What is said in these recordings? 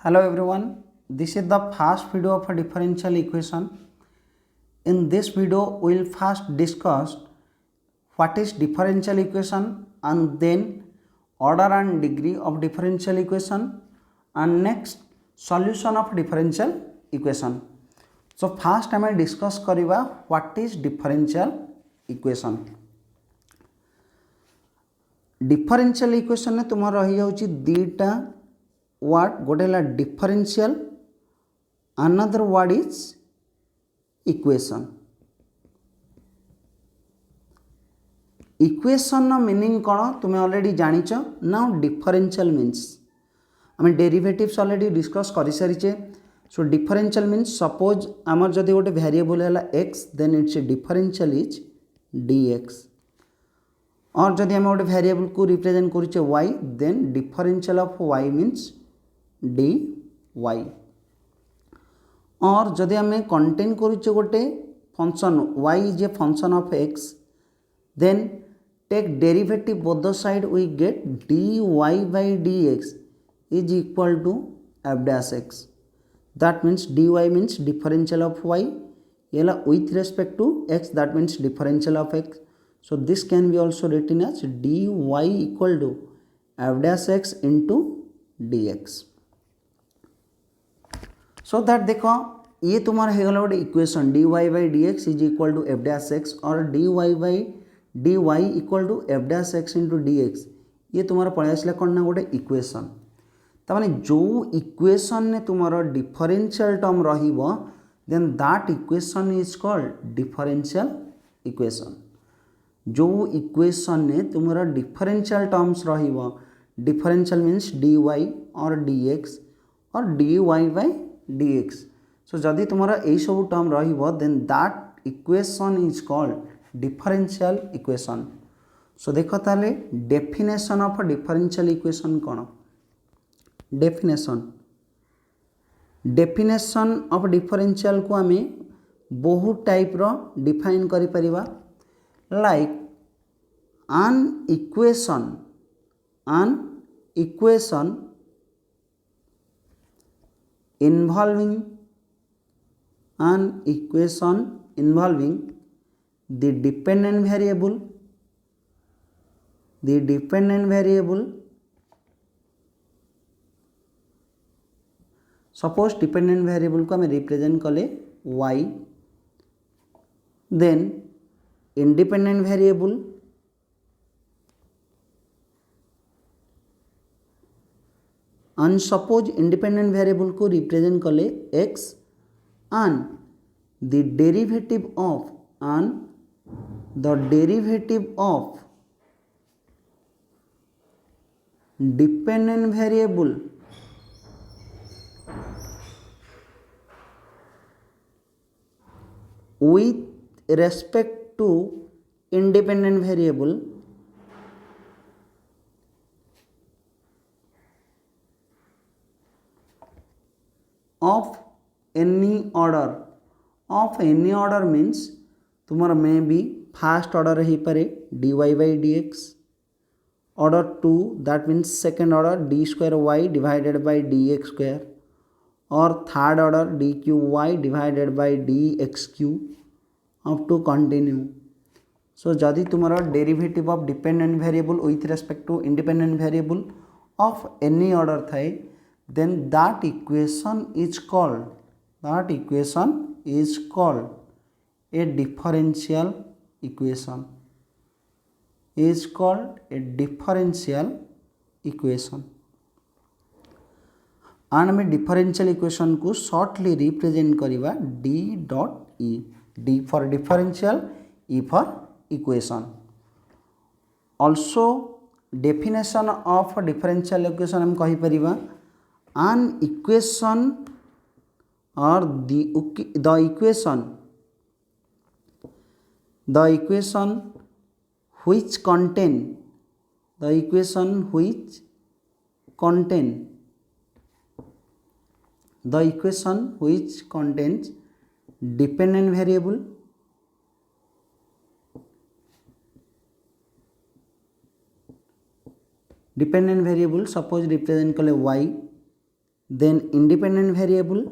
Hello everyone, this is the first video of a differential equation. In this video, we will first discuss what is differential equation and then order and degree of differential equation and next solution of differential equation. So first I discuss करिवा what is differential equation. Differential equation ने तुम रही जाउची दीटा word गोटे है differential, another word is equation. Equation no meaning कौन तुम्हें already जानिच. Now differential means आम derivatives already discuss कर सारी. सो differential means सपोज आमर जदि गोटे वेरिएबल है x then it's differential is dx. और जदि आम गोटे वेरिएबल को रिप्रेजेंट करुचे y then differential of y means dy. और जदि आम कंटेन करुचे गोटे function y is a function of x then take derivative both the side we get dy by dx is equal to f dash x. That means dy means differential of y with respect to x, that means differential of x. So this can be also written as dy equal to f dash x into dx. So that देखो ये तुम्हारा है गोटे equation dy by dx is equal to f dash x और dy by dy equal to f dash x into dx. ये तुम्हारा पड़े आसला कौन ना गोटे इक्वेशन. तामाने जो इक्वेशन ने तुम्हारा डिफरेंशियल टर्म रहिबो then that equation is called differential equation. जो इक्वेशन ने तुम्हारा डिफरेंशियल टर्म्स रहिबो, डिफरेंशियल मीन्स dy और dx और dy by dx. सो जदि तुम्हारा यही सब टर्म रहिबो then that equation is called differential equation. So देखो ताले डेफिनेशन ऑफ डिफरेंशियल इक्वेशन कौन. डेफिनेशन ऑफ डिफरेंशियल को आम बहुत टाइप रो डिफाइन करि परिबा. Like an equation involving the dependent variable. Suppose dependent variable को आम रिप्रेजेंट कले y, then independent variable and suppose independent variable को रिप्रेजेंट कले x and the derivative of dependent variable with respect to independent variable of any order means तुम्हारा may be fast order हो पारे dy by dx, order 2 that means second order d square y divided by dx square, और third order D cube Y divided by D x cube up to continue. So जदि तुम्हारा derivative of dependent variable with respect to independent variable of any order थाए then that equation is called a differential equation. And आम differential equation को shortly represent करवा d dot e. d for differential, e for equation. Also definition of differential equation हम कहि परिबा an equation or the equation which contains dependent variable suppose represent कले y then independent variable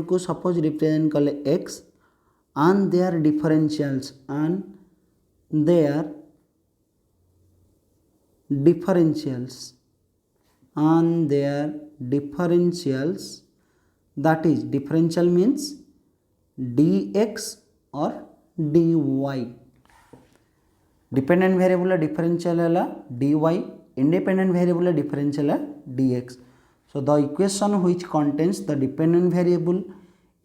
को suppose represent कले x and their differentials that is differential means dx or dy. Dependent variable differential है dy, independent variable differential है dx. So the equation which contains the dependent variable,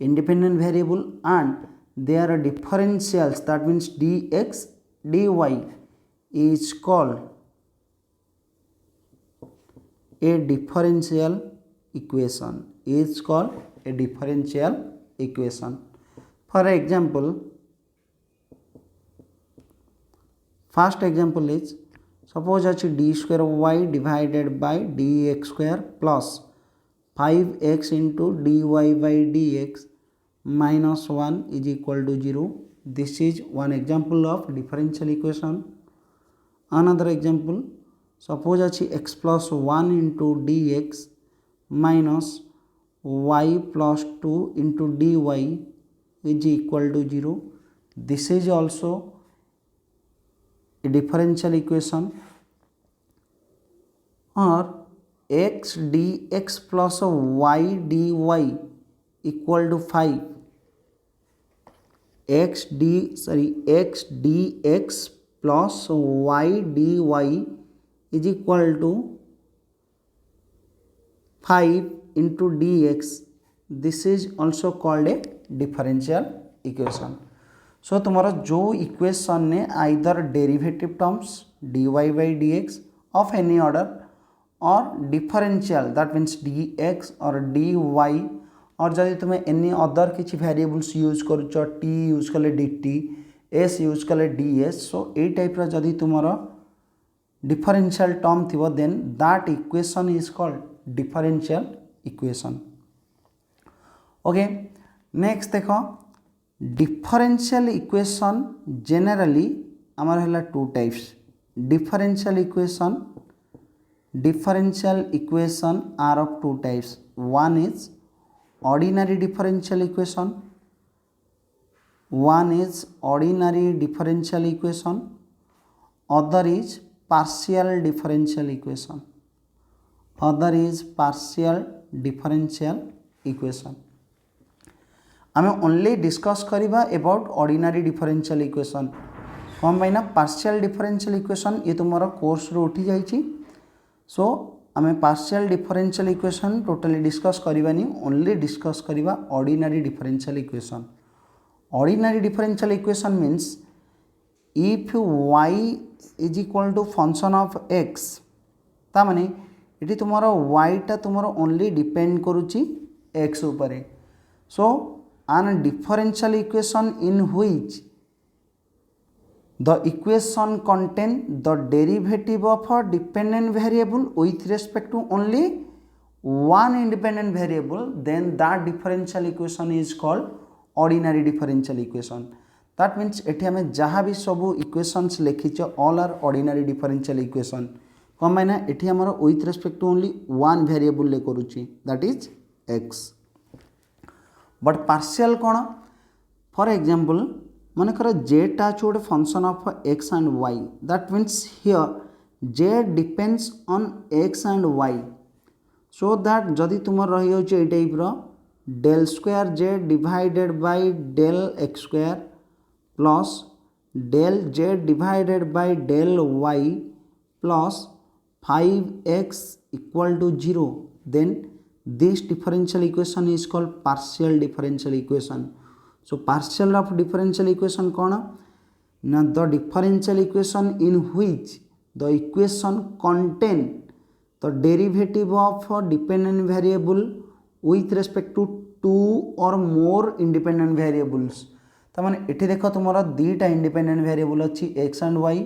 independent variable and their differentials, that means dx dy, is called a differential equation. For example, first example is, suppose d square y divided by dx square plus 5x into dy by dx minus 1 is equal to 0. This is one example of differential equation. Another example, suppose x plus 1 into dx minus y plus 2 into dy is equal to 0. This is also a differential equation. Or x dx plus y dy equal to 5. x dx plus y dy is equal to 5 into dx. This is also called a differential equation. So तुम्हारा जो equation ने either derivative terms dy by dx of any order or differential, that means dx or dy, और जदि तुम्हें any other किसी variables use करुच t use कले dt, s use कले ds, सो ए type जदि तुम्हारा differential term थिबो then that equation is called differential equation. Okay, next देखो differential equation generally आमर है two types. differential equation are of two types. One is ordinary differential equation, other is partial differential equation. आम only discuss करिबा about ordinary differential equation. कौन पाई ना partial differential equation ये तुम course रो उठी जाइए. सो आम partial differential equation totally discuss करवानी, ओनली डिस्कस करवा ordinary differential equation. Ordinary differential equation means if y is equal to function of x, ता माने ये तुमार y टा तुमार ओनली डिपेंड करुच्ची x उपरे. सो an differential equation in which the equation contain the derivative of a dependent variable with respect to only one independent variable, then that differential equation is called ordinary differential equation. That means एठी हमें जहाँ भी सब equations लिखीच all are ordinary differential equation. कौन पाई ना एठी हमारा with respect to only one variable ले करुच्ची, that is x. But partial कौन? फॉर एग्जांपल मन कर जेटा गोटे function of x and y, that means here z depends on x and y. So that जदि तुम रही type del square z divided by del x square plus del z divided by del y plus 5x equal to 0, then this differential equation is called partial differential equation. So partial of differential equation कौन ना? the differential equation in which the equation contain the derivative of a dependent variable with respect to two or more independent variables. तो माने एठी देखो तुम्हारा दीटा independent variable अच्छी x and y.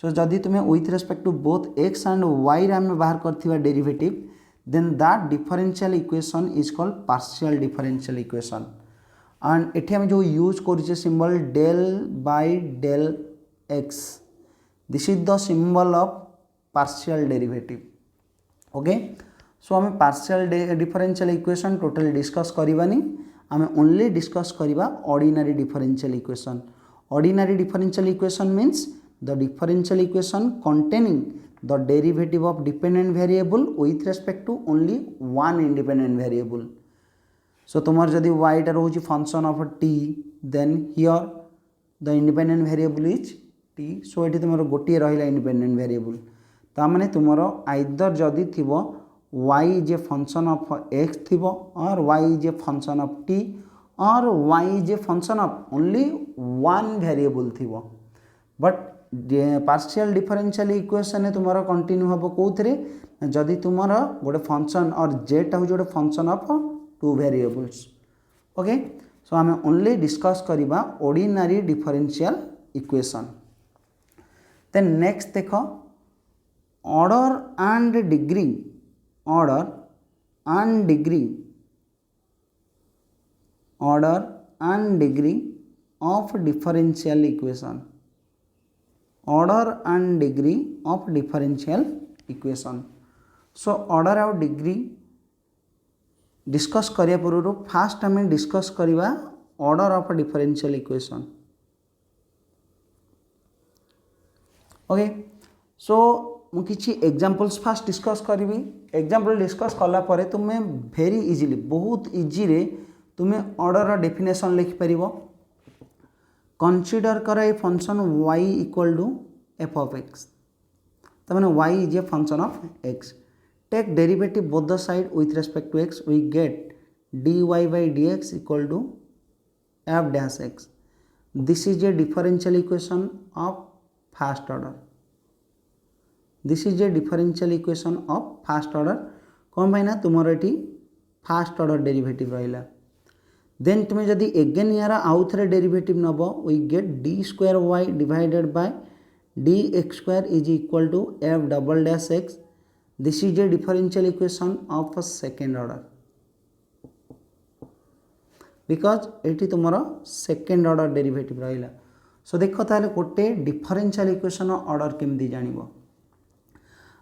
सो जदि तुम्हें with respect to both x and y रे आमे बाहर करथिबा derivative, then that differential equation is called partial differential equation. and एठी हम जो यूज करिसे symbol del by del x, this is the symbol of partial derivative. Okay, so आम partial differential equation totally discuss करवानी, आम only discuss करवा ordinary differential equation. Ordinary differential equation means the differential equation containing the derivative of dependent variable with respect to only one independent variable. So तुम जदि y टा रोज function of t, then here the independent variable is t। So ये तुम गोटे रहा independent variable, ताने तुम आइदर जदि थी y is a function of x थी और y is a function of t और y is a function of only one variable थी। बट पार्शियल डिफरेंशियल इक्वेशन तुम कंटिन्यू हम कौन जदि तुम गोटे फंक्शन और जेटा हूँ गोटे function of two variables. Okay, so आम ओनली डिस्कस करवा ordinary differential equation. Then next देख order and degree, order and degree, order and degree of differential equation, order and degree of differential equation. So order और degree discuss करिया पूर्व first आम discuss करवा order of differential equation. Okay, so मु किछि examples first discuss करी। Example discuss कला परे तुमे भेरी इजीली बहुत इजी रे तुमे ऑर्डर डेफिनेशन लिखि परिबो। कंसीडर कर a function y equal to f of x, तमाने y is a function of x। Take derivative both the side with respect to x, we get dy by dx equal to f dash x। This is a differential equation of first order, this is a differential equation of first order. कौन पाइना तुम ये first order derivative रहा। Then तुम्हें जदि again यार आउ थे डेरिवेटिव नब, we get d square y divided by D x square is equal to f double dash x. This is a differential equation of second order, because ये तुम second order derivative रहा। सो देख ताले गोटे डिफरेंशियल इक्वेशन ऑर्डर केमती जानिबो।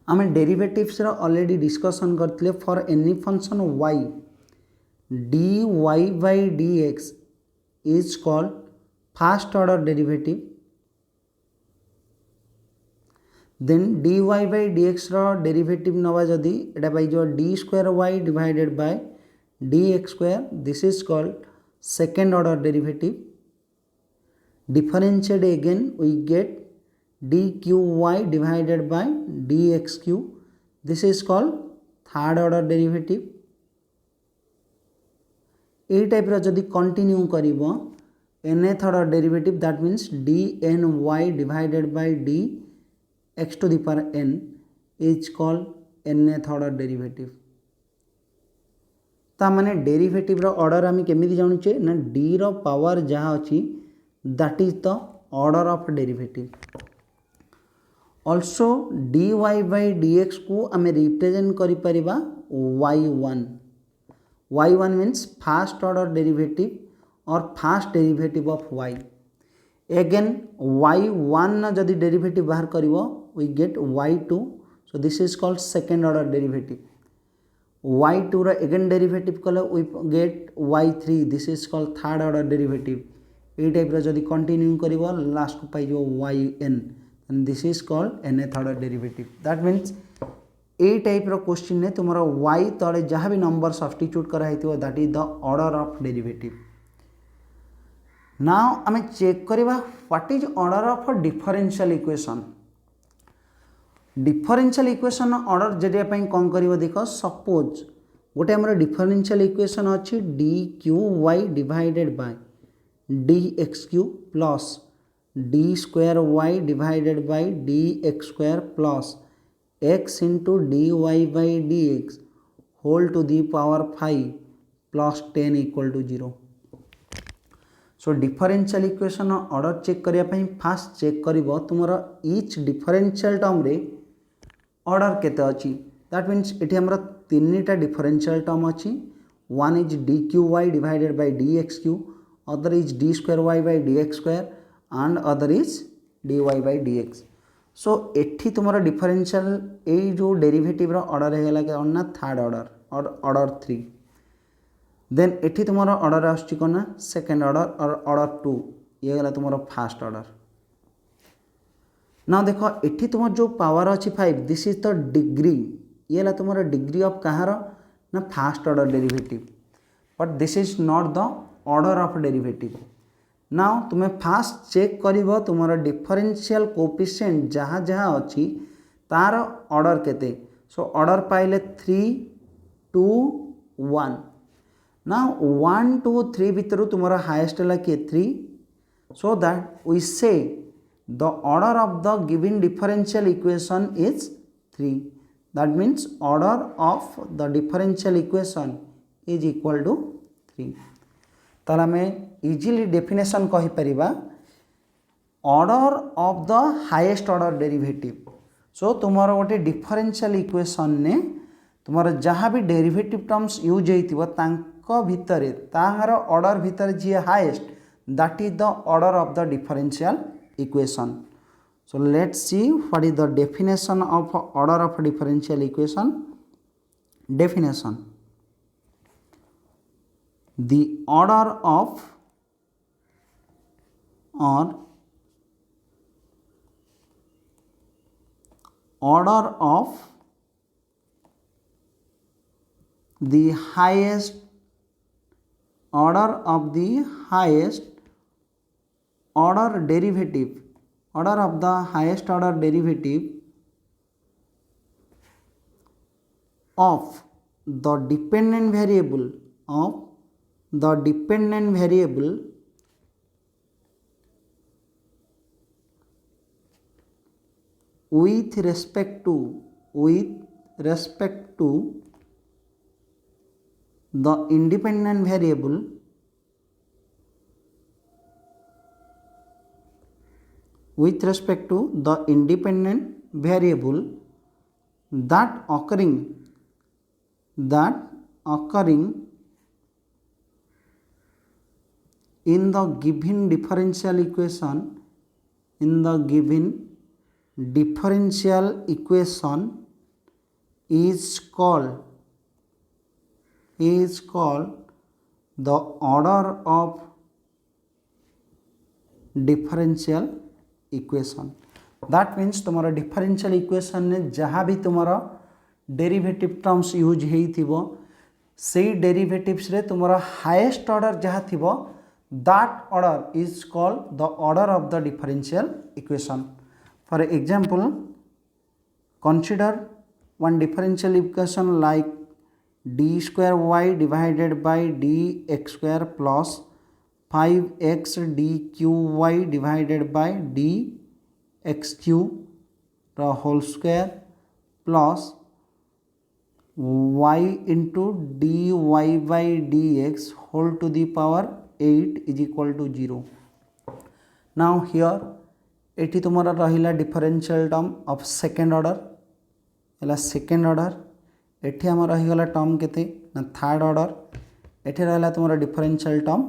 आम derivatives already discussion करते। For any function y dy by dx is called first order derivative। then dy by dx रो डेरिवेटिव नवा जदि एटा पाई जो d square y divided by dx square, this is called second order derivative। differentiate again we get dqy divided by dxq, this is called third order derivative। ये type जदि continue करिवो nth order derivative, that means dny divided by d x to the power n is called nth order derivative. ता माने derivative रो order आम केमिति जानुचे ना d रो power जहाँ अच्छी that is the order of derivative. Also dy by dx को आम represent करि परिबा y1। y1 means first order derivative और first derivative of y। Again y1 जदि डेरिवेटिव बाहर करिवो we get y2, so this is called second order derivative. y2 रो again derivative कले we get y3, this is called third order derivative. ये type जदि continue करिवो last को पाई जो yn, and this is called nth order derivative. That means a type रो question ने तुम y तले जहाँ भी नंबर सब्स्टिट्यूट कराई that is the order of derivative. Now आम चेक करवा what is order of differential equation. Differential equation order जरिया कौन कर देख, सपोज गोटे आम डिफरेंशियल इक्वेशन अच्छी d cube Y divided by D x cube plus d square y divided by D x square plus x into dy by dx whole to the power 5 plus 10 equal to 0। So differential equation order check करने first check कर तुम each differential term रे order केते अच्छी। That means ये आमर तीन टा डिफरेंशियल टर्म अच्छी। One is D cube Y divided by D x cube, other is D square Y by D x square and other is D Y by D X. So एठी तुम differential यही जो derivative order है कौन ना third order और order 3 then एठी तुम ऑर्डर आसुची कौन ना सेकेंड ऑर्डर और ऑर्डर 2 ये गला तुम फास्ट ऑर्डर ना देख एठी तुम जो पावर अच्छी 5 दिस इज द डिग्री ये है तुम डिग्री ऑफ कहार ना fast order derivative but this is not the order of derivative now तुम्हें फास्ट चेक कर तुम डिफरेंशियल कोएफिशिएंट जहाँ जहाँ अच्छी तार ऑर्डर केते सो ऑर्डर पाइले 3 2 1 नाउ 1 2 3 भितर तुम हाएस्ट है किए 3 सो दैट वी से the order of the given differential equation is 3 that means order of the differential equation is equal to 3 ताला में इजीली डेफिनेशन कहि परिबा order of the highest order derivative so तुमर गोटे differential equation ने तुमर जहाँ भी डेरिवेटिव टर्म्स यूज होइतिबो तांको भितरे ताहार ऑर्डर भितर जी highest that is the order of the differential equation. So let's see what is the definition of order of differential equation. Definition: the order of or order of the highest order of the highest order derivative order of the highest order derivative of the dependent variable with respect to the independent variable with respect to the independent variable that occurring in the given differential equation is called the order of differential equation that means तुम differential equation ने जहाँ भी तुम derivative terms use हो से derivatives रे तुम highest order जहाँ थी that order is called the order of the differential equation for example consider one differential equation like d square y divided by D x square plus 5x d cube Y divided by D x cube whole square plus y into d Y by D x whole to the power 8 is equal to 0 now here एटी तुम रहा differential term of second order है second order eighty आम रहीगला term केते ना third order eighty रहा तुम differential term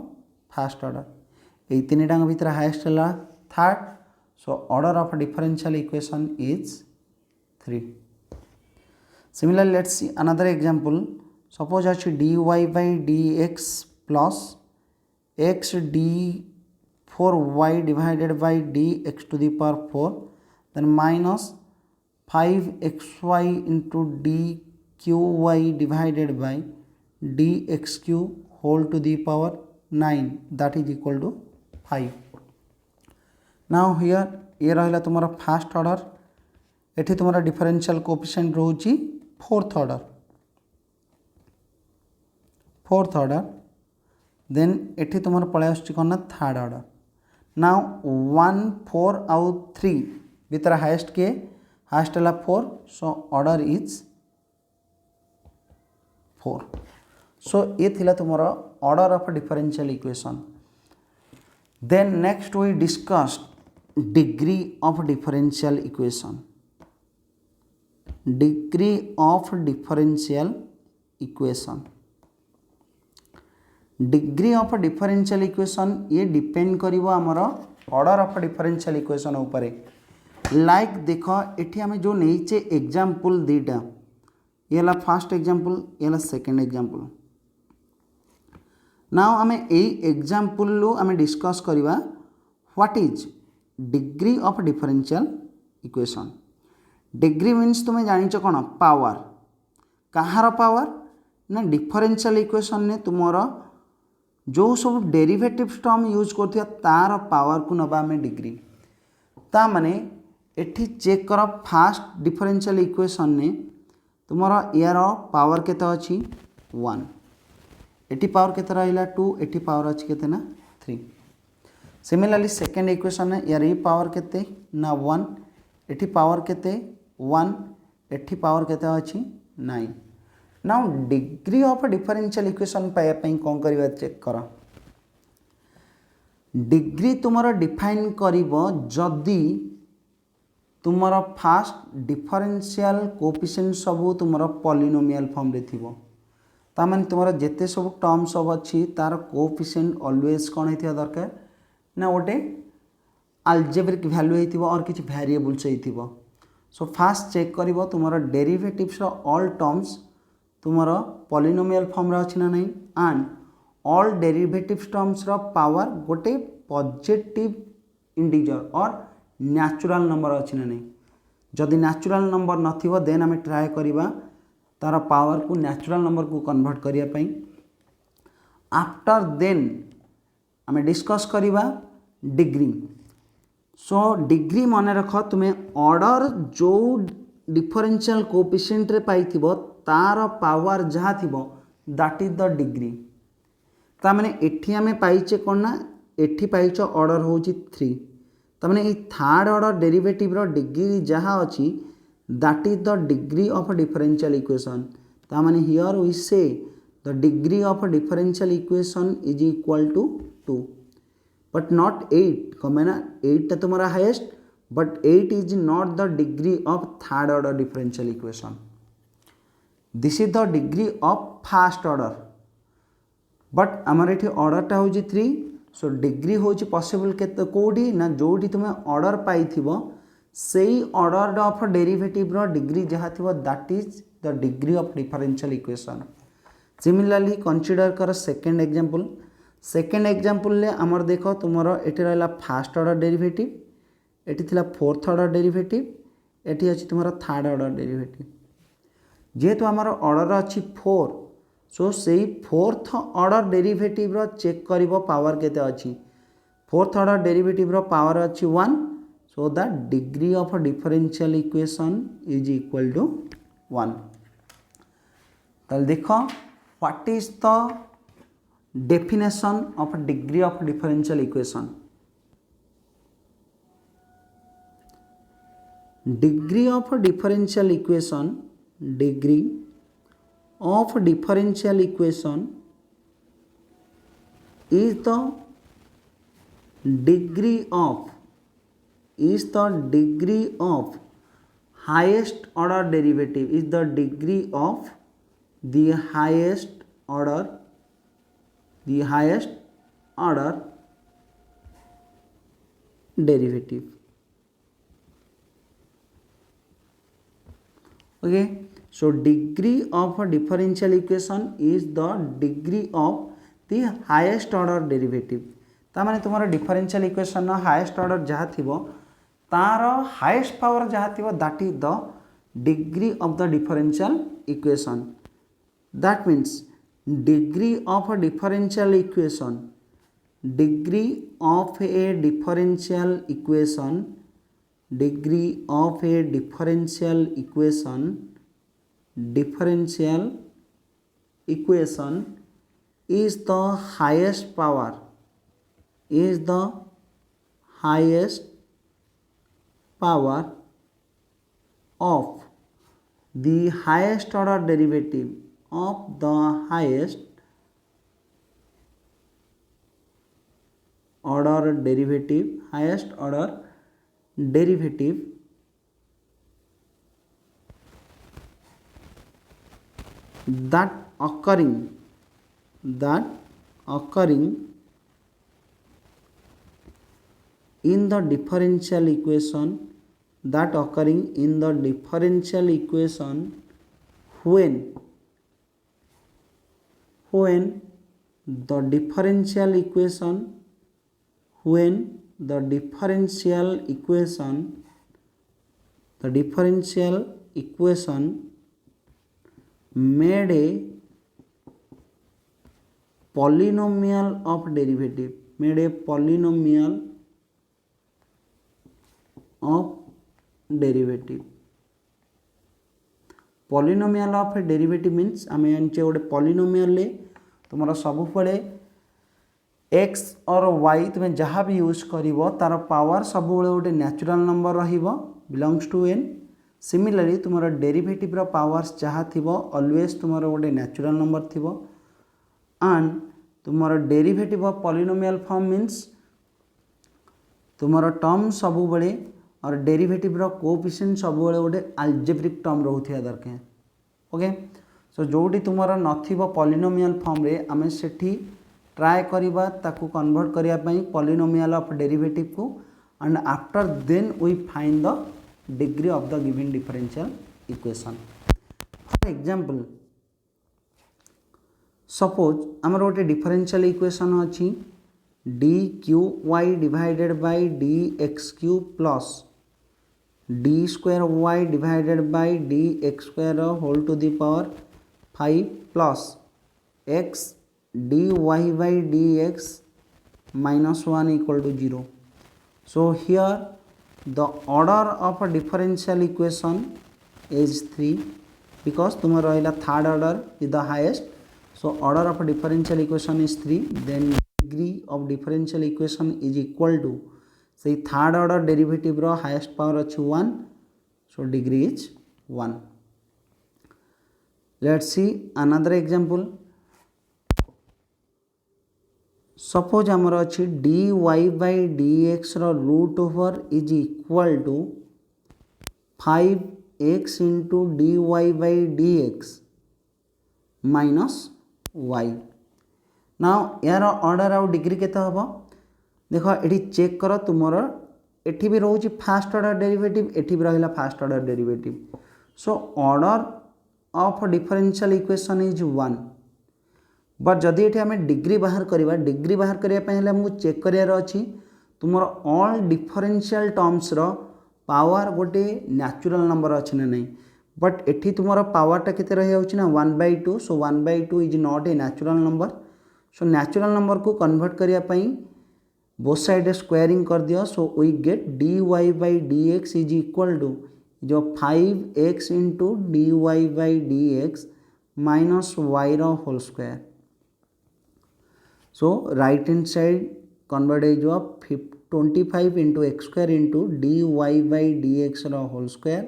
fast order ये तीन टांग भीतर हाईएस्ट है third so order of differential equation is 3 similarly let's see another example suppose अच्छी D Y by D X plus x D 4y divided by D X to the power 4 then minus 5xy into D cube Y divided by D x cube whole to the power 9 that is equal to 5 now here ये रहा तुम्हारा fast order एठी तुम्हारा differential coefficient रोची fourth order then एठी तुम्हारा पळे आछी कोन ना थर्ड ऑर्डर नाउ 1 4 आउ 3 भीतर हाईएस्ट के हाईएस्ट है 4 सो ऑर्डर इज 4 सो ये थिला तुम्हारा order of differential equation then next we discussed degree of differential equation degree of differential equation degree of differential equation ये डिपेंड करिवो हमर ऑर्डर ऑफ डिफरेंशियल इक्वेशन ऊपर लाइक देख एठी आमे जो नहींचे एग्जाम्पल दीटा ये हला फर्स्ट एग्जाम्पल ये हला सेकेंड एग्जाम्पल नाउ आमे एई एग्जाम्पल लु आमे डिस्कस करिवा what is degree of differential equation. Degree means तुम जानिच कौन पावर कहार पावर ना डिफरेंशियल इक्वेशन ने तुमर जो सब डेरिवेटिव टर्म यूज कर तार पावर को नबा आमे डिग्री ता माने एठी चेक कर फास्ट डिफरेंशियल इक्वेशन ने तुमर यार पावर केते अछि 1 एटी पावर केते रहिला 2 एटी पावर अछि केते ना 3। सिमिलरली सेकेंड इक्वेशन ने यार ई पावर केते ना 1 एटी पावर केते 1 एटी पावर केते अछि 9। Now degree of differential equation पाया पई कोन करबा चेक कर डिग्री तुमर डिफाइन करिवो जदी तुमर फास्ट डिफरेंशियल कोएफिशिएंट सब तुमर पॉलिनोमियल फॉर्म रे थिवो ता माने तुमर जेते सब टर्म सब अछि तार कोएफिशिएंट ऑलवेज कोन हेतिया दरकार ना ओटे अलजेब्रिक वैल्यू हेतिवो और किछ वेरिएबल्स हेतिवो। सो फास्ट चेक करिवो तुमर डेरिवेटिव्स ऑल टर्म्स तुमर पॉलिनोमियल फॉर्म रे अछि ना नहीं एंड ऑल डेरिवेटिव टर्म्स रो पावर गोटे पॉजिटिव इंटीजर और नेचुरल नंबर अछि ना नहीं जदि नेचुरल नंबर नथिवो देन आमे ट्राई करिबा तार पावर को नेचुरल नंबर को कन्वर्ट करिया पई। आफ्टर देन आमे डिस्कस करिबा डिग्री। सो डिग्री माने रख तुमे ऑर्डर जो डिफरेंशियल कोएफिशिएंट रे पाइथिबो तार पावर जहाँ थिबो दैट इज द डिग्री ता माने एठी आमे पाइचे कोन ना एठी पाइचो ऑर्डर होची 3 ता माने ए थर्ड ऑर्डर डेरिवेटिव रो डिग्री जहाँ अछि that is the degree of differential equation ता माने here we say the degree of differential equation is equal to 2 but not 8 कमेना 8 ता तुम्हारा highest but 8 is not the degree of third order differential equation this is the degree of first order but आमर ये order टा होची 3 so degree होची possible केते कोडी ना जोडी तुमे ऑर्डर पाइथिबो सेही ऑर्डर ऑफ डेरिवेटिव रो डिग्री जहाँ थिबो that is the degree of differential equation. Similarly consider कर सेकेंड एग्जांपल। सेकेंड एग्जांपल ले आमर देखो तुमरो एठी रहला फर्स्ट ऑर्डर डेरिवेटिव एठी थिला फोर्थ ऑर्डर डेरिवेटिव एठी अछि तुमरो थर्ड ऑर्डर डेरिवेटिव जेहेतु आमर ऑर्डर अछि 4 सो सेही फोर्थ ऑर्डर डेरिवेटिव रो चेक करिवो पावर केते अछि फोर्थ ऑर्डर डेरिवेटिव रो पावर अछि 1 so the degree of differential equation is equal to 1। तल देखो what is the definition of degree of differential equation. Degree of differential equation degree of differential equation is the degree of highest order derivative is the degree of the highest order derivative okay। So degree of a differential equation is the degree of the highest order derivative ता माने तुम्हारा differential equation ना highest order जहाँ थिबो तार highest power जहाँ थिबो that is the degree of the differential equation। That means degree of a differential equation degree of a differential equation is the highest power of the highest order derivative of the highest order derivative that occurring in the differential equation that occurring in the differential equation when the differential equation made a polynomial of derivative polynomial of derivative means आम जानचे गोटे polynomial तुम सब x और y तुम्हें जहाँ भी use कर तार पावर सब गोटे natural number belongs to n similarly तुम डेरिवेटिव रो पावर्स जहाँ थी ऑलवेज तुम गोटे नेचुरल नंबर थी एंड तुम derivative of polynomial form means तुम टर्म सब बड़े और डेरिवेटिव रो कोएफिशिएंट सब बड़े गोटे अल्जेब्रिक टर्म रोथिया दरकार ओके सो जोटी तुम नथिबो पॉलिनोमियल फॉर्म रे आमे सेठी ट्राए करबा ताकू कन्वर्ट करिया पई पॉलिनोमियल ऑफ डेरिवेटिव को and after then we find the degree of the given differential equation for example suppose आमर गोटे डिफरेंशियल इक्वेशन अच्छी d cube Y divided by D x cube plus d square y divided by D x square whole to the power 5 plus x d Y by D x minus 1 equal to 0. So here the order of a differential equation is 3 because तुम्हारा रहिला third order is the highest. So order of a differential equation is 3. Then degree of differential equation is equal to say third order derivative ro highest power अच्छी 1. So degree is 1. Let's see another example. Suppose आमर अच्छी dy by dx रो root over is equal to 5x into dy by dx minus y. Now यार order आउ degree केते हबो देख एठी चेक कर तुमर एठी भी रहउची फर्स्ट ऑर्डर डेरिवेटिव एठी भी रहिला first order derivative. So order of differential equation is 1. But जदि ये आम डिग्री बाहर करवा डिग्री बाहर करने आमको चेक करार अच्छी तुम ऑल डिफरेंशियल टर्म्स रो पावर गोटे नेचुरल नंबर अच्छी ना नहीं. बट एठी तुम पावरटा केते रही जाउची ना 1/2. So 1/2 is not a natural number. So natural number को कन्वर्ट करने बोथ साइड स्क्वायरिंग कर दियो. So we get dy by dx is equal to जो 5x into dy by dx minus y रो whole square. So right hand side convert is 25 into x square into dy by dx whole square,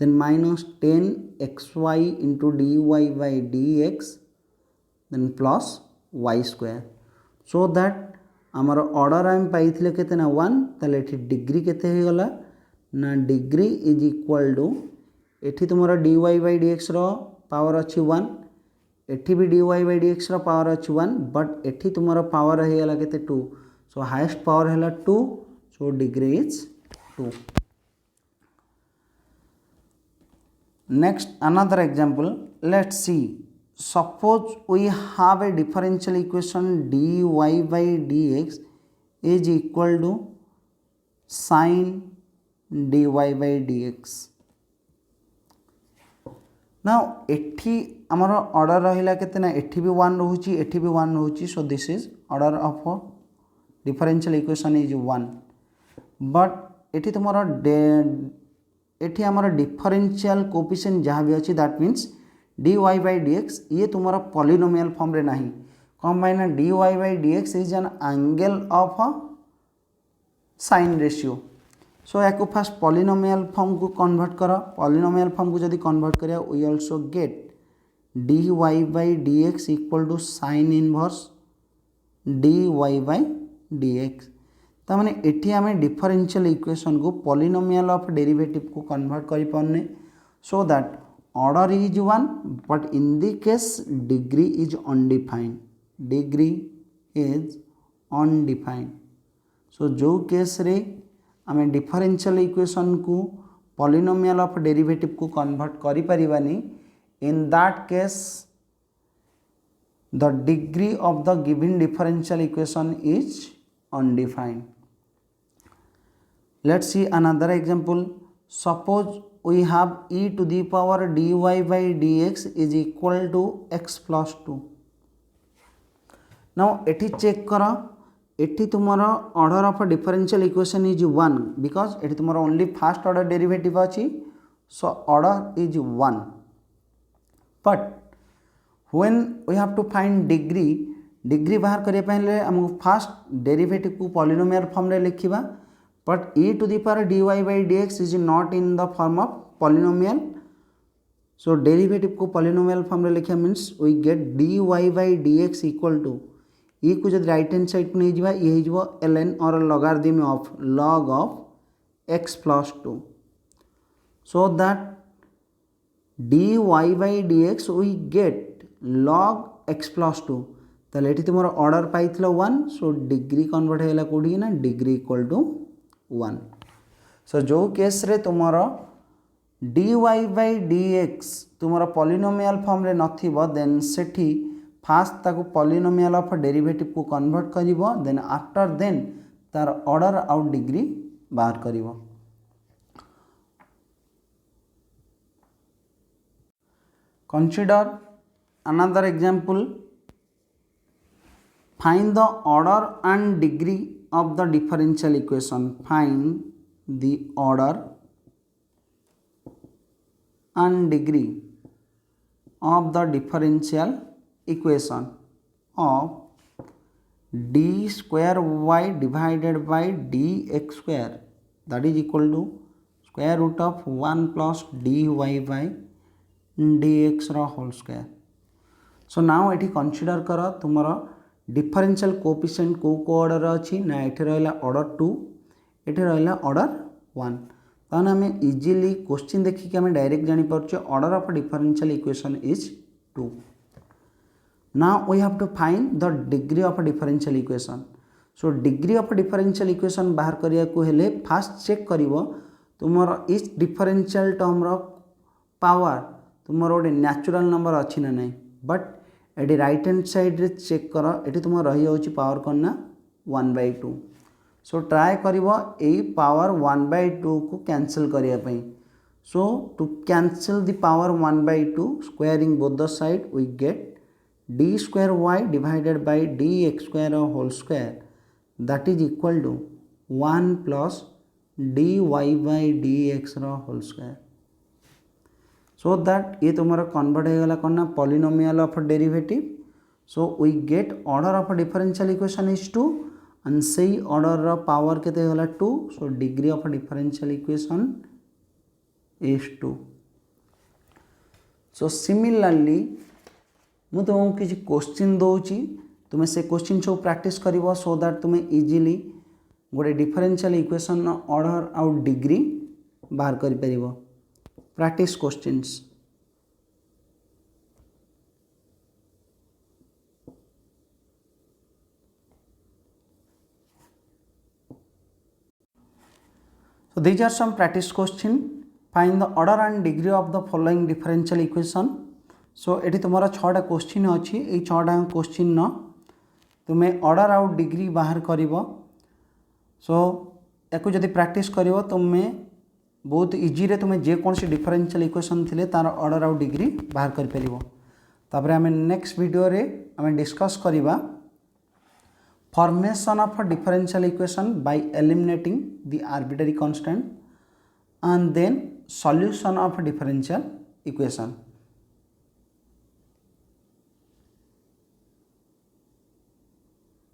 then minus 10 xy into dy by dx, then plus y square. So that आमर order आम पाई केते ना 1 ताले एठी degree केते हे गला ना degree is equal to एठी तुमरा dy by dx रो पावर अच्छी 1 एठी भी dy by dx रो पावर अच्छी 1 बट एठी तुमरा पावर हे गला केते 2. सो हाईएस्ट पावर हैला 2. So degree is 2. Next another example let's see. Suppose we have a differential equation dy by dx is equal to sin dy by dx. Now एठी आमर order रहिला केते ना एठी भी 1 रहउची एठी भी 1 रहउची. So this is order of differential equation is 1. But एठी तुमरा एठी आमर डिफरेंशियल कोएफिशिएंट जहाँ भी अच्छी that means dy by dx ये तुमरा पॉलिनोमियल फॉर्म रे नहीं कम बाय ना dy by dx is an angle of sine ratio. So या फास्ट पॉलिनोमियल फॉर्म को कन्वर्ट कर. पॉलिनोमियल फॉर्म को जदि कन्वर्ट करिया we also get dy by dx equal to sine inverse dy by dx. ता माने एठी आमे डिफरेंशियल इक्वेशन को पॉलिनोमियल ऑफ डेरिवेटिव को कन्वर्ट करि पन्ने. So that order is 1 but in the case degree is undefined. Degree is undefined. So जो case रे आम डिफरेंशियल इक्वेशन को पॉलिनोमियल ऑफ डेरिवेटिव को कन्वर्ट करि परिबानी in that case the degree of the given differential equation is undefined. Let's see another example. Suppose we have e to the power dy by dx is equal to x plus 2. Now एठी check कर, एठी तुम्हारा order of differential equation is 1 because एठी तुम्हारा only first order derivative अच्छी, so order is 1. But when we have to find degree बाहर करने पहले हमको फास्ट डेरिवेटिव को पॉलिनोमियल फॉर्म रे लिखिबा, but e to the power dy by dx is not in the form of polynomial. So derivative को polynomial form रे लिखा means we get dy by dx equal to e को जब right hand side नहीं जावा ये हो ln और logarithm of log of x plus 2. so that dy by dx we get log x plus 2. ताले ये तुम ऑर्डर पाई 1, सो डिग्री कन्वर्ट होगा कौटी ना डिग्री इक्वल टू 1. सो जो केस रे तुम dy by dx तुम पॉलिनोमियल फॉर्म रे नथिबो देन सेठी फास्ट ताको पॉलिनोमियल ऑफ डेरिवेटिव को कन्वर्ट करिवो, देन आफ्टर देन तार ऑर्डर आउट डिग्री बाहर करिवो. Consider another example. Find the order and degree of the differential equation. Find the order and degree of the differential equation of d square y divided by dx square, that is equal to square root of 1 plus dy by dx रा whole square. So now ये consider कर तुम differential coefficient को order अच्छी ना, ये रहा order 2, ये रहा ऑर्डर 1. ताने आम इजिली क्वेश्चन देखिए आम डायरेक्ट जापर order of differential equation is 2. Now we have to find the degree of differential equation. So degree of differential equation बाहर करने को हेले फास्ट चेक कर तुम इस डिफरेंशियल टर्म पावर तुम गोटे नेचुरल नंबर अच्छी ना नहीं, बट ये राइट हैंड साइड रे चेक कर ये तुम रही जाऊँगी पावर करना 1/2. सो ट्राए कर पावर 1/2 को कैंसिल करने. So to cancel the power 1/2 squaring both the side we get d square y divided by dx square whole square, that is equal to 1 plus dy by dx whole square. So that ये तुम्हारा convert होगा कौन ना polynomial of derivative. So we get order of differential equation is 2 and से order power केते होला 2. So degree of differential equation is 2. So similarly मु तुमको किसी क्वेश्चन दूची, तुम्हें से क्वेश्चन सब प्रैक्टिस करिवो सो दैट तुम्हें इजीली गोटे डिफरेंशियल इक्वेशन ऑर्डर आउट डिग्री बाहर कर परिवो. Practice questions. So these are some practice question. Find the order and degree of the following differential equation. So ये तुम्हारा 6टा क्वेश्चन अच्छी, ये 6टा क्वेश्चन न तुम्हें ऑर्डर आउट डिग्री बाहर करिवो. सो याको जदि प्रैक्टिस करिवो तुम्हें बहुत इजी रे तुम्हें जेकोसी डिफरेंशियल इक्वेशन थिले तार ऑर्डर आउट डिग्री बाहर कर परिवो. तापर आम नेक्स्ट वीडियो रे आम डिस्कस करिबा formation of differential equation by eliminating the arbitrary constant and then solution of differential equation.